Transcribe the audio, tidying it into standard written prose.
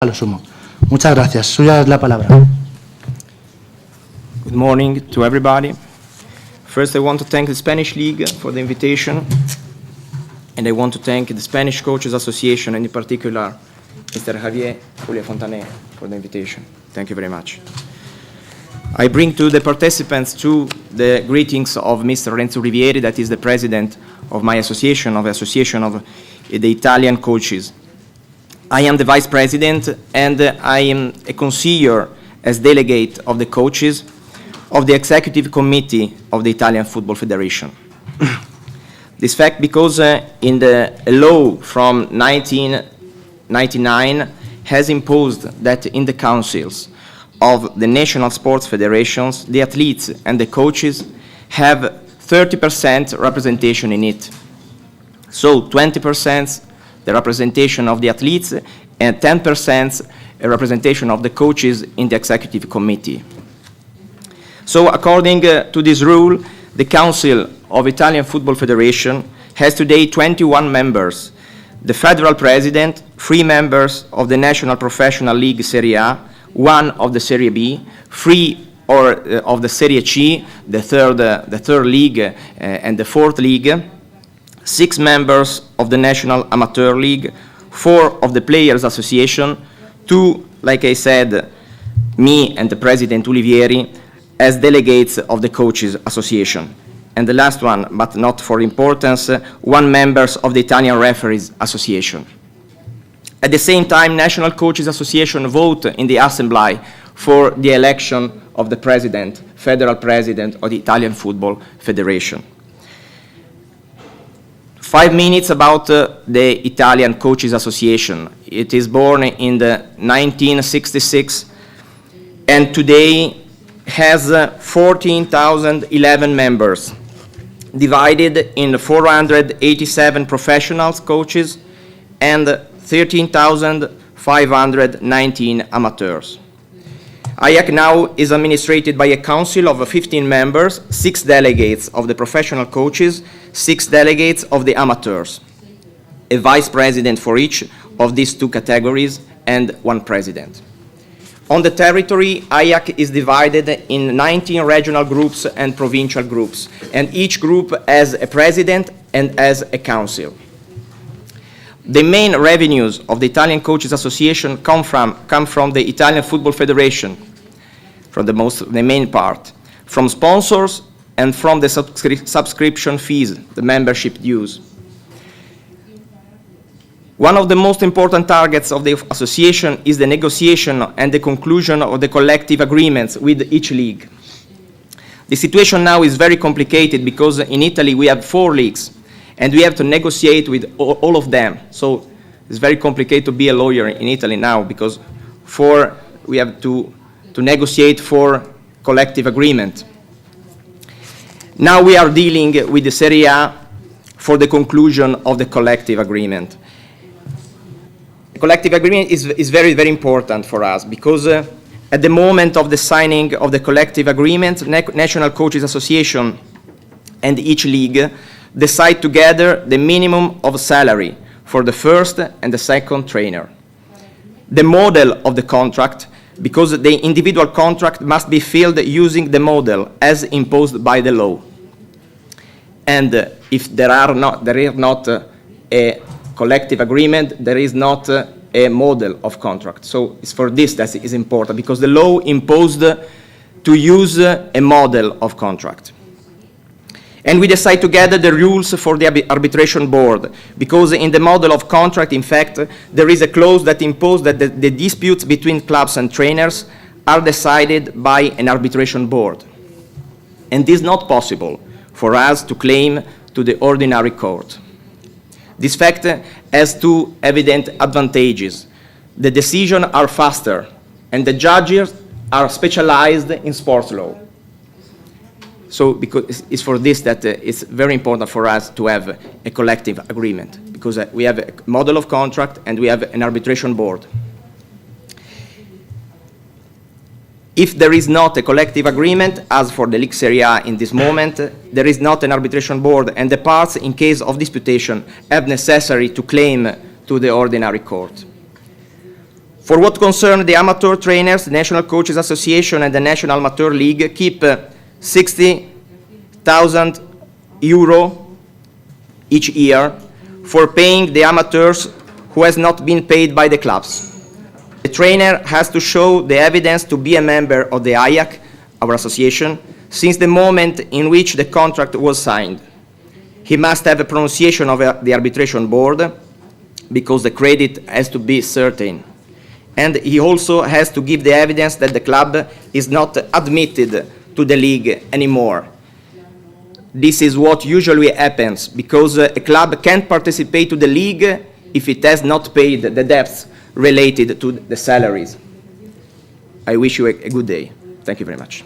a lo sumo. Muchas gracias. Suya es la palabra. Good morning to everybody. First, I want to thank the Spanish League for the invitation, and I want to thank the Spanish Coaches Association, and in particular, Mr. Javier Julia Fontané for the invitation. Thank you very much. I bring to the participants the greetings of Mr. Renzo Rivieri, that is the president of my association, of the Association of the Italian Coaches. I am the vice president, and I am a consigliere as delegate of the coaches of the executive committee of the Italian Football Federation. This fact because in the law from 1999 has imposed that in the councils of the national sports federations, the athletes and the coaches have 30% representation in it. So 20% the representation of the athletes and 10% representation of the coaches in the executive committee. So according to this rule, the Council of Italian Football Federation has today 21 members, the federal president, 3 members of the National Professional League Serie A, 1 of the Serie B, 3 of the Serie C, the third league and the 4th league, 6 members of the National Amateur League, 4 of the Players Association, 2, like I said, me and the President Olivieri, as delegates of the Coaches Association. And the last one, but not for importance, 1 member of the Italian Referees Association. At the same time, National Coaches Association vote in the Assembly for the election of the president, federal president of the Italian Football Federation. 5 minutes about the Italian Coaches Association. It is born in the 1966 and today has 14,011 members, divided in 487 professional coaches and 13,519 amateurs. IAC now is administrated by a council of 15 members, 6 delegates of the professional coaches, 6 delegates of the amateurs, a vice president for each of these 2 categories, and 1 president. On the territory, IAC is divided in 19 regional groups and provincial groups, and each group has a president and has a council. The main revenues of the Italian Coaches Association come from the Italian Football Federation, from the main part, from sponsors and from the subscription fees, the membership dues. One of the most important targets of the association is the negotiation and the conclusion of the collective agreements with each league. The situation now is very complicated because in Italy we have 4 leagues and we have to negotiate with all of them. So it's very complicated to be a lawyer in Italy now because we have to negotiate for collective agreement. Now we are dealing with the Serie A for the conclusion of the collective agreement. The collective agreement is very, very important for us because at the moment of the signing of the collective agreement, National Coaches Association and each league decide together the minimum of salary for the first and the second trainer. The model of the contract, because the individual contract must be filled using the model as imposed by the law. And if there is not a collective agreement, there is not a model of contract. So it's for this that it is important, because the law imposed to use a model of contract. And we decide together the rules for the arbitration board, because in the model of contract, in fact, there is a clause that imposes that the disputes between clubs and trainers are decided by an arbitration board. And this is not possible for us to claim to the ordinary court. This fact has 2 evident advantages. The decisions are faster, and the judges are specialized in sports law. So because it's for this that it's very important for us to have a collective agreement, because we have a model of contract and we have an arbitration board. If there is not a collective agreement, as for the League Serie A in this moment, there is not an arbitration board, and the parts, in case of disputation, have necessary to claim to the ordinary court. For what concerns the amateur trainers, the National Coaches Association and the National Amateur League keep 60,000 euro each year for paying the amateurs who has not been paid by the clubs. The trainer has to show the evidence to be a member of the IAC, our association, since the moment in which the contract was signed. He must have a pronunciation of the arbitration board, because the credit has to be certain. And he also has to give the evidence that the club is not admitted to the league anymore. This is what usually happens, because a club can't participate to the league if it has not paid the debts related to the salaries. I wish you a good day. Thank you very much.